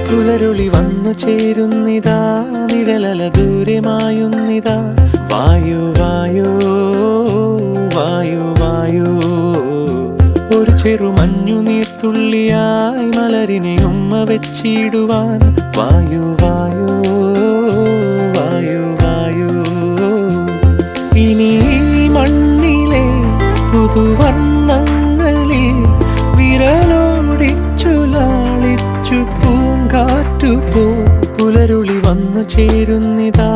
പുലരുളി വന്നു ചേരുന്നിതാ, നിഴലല ദൂരെ മായുന്നിതാ. വായു വായു വായു വായു, ഒരു ചെറു മഞ്ഞു നീർത്തുള്ളിയായി മലരിനെ ഉമ്മ വെച്ചിടുവാൻ. വായു വായു വായു വായു, ഇനി മണ്ണിലെ പുതുവർണ്ണങ്ങളിൽ വിരലോടിച്ചു ലാളിച്ചു പൂങ്കാറ്റുപോ. പുലരുളി വന്നു ചേരുന്നിതാ,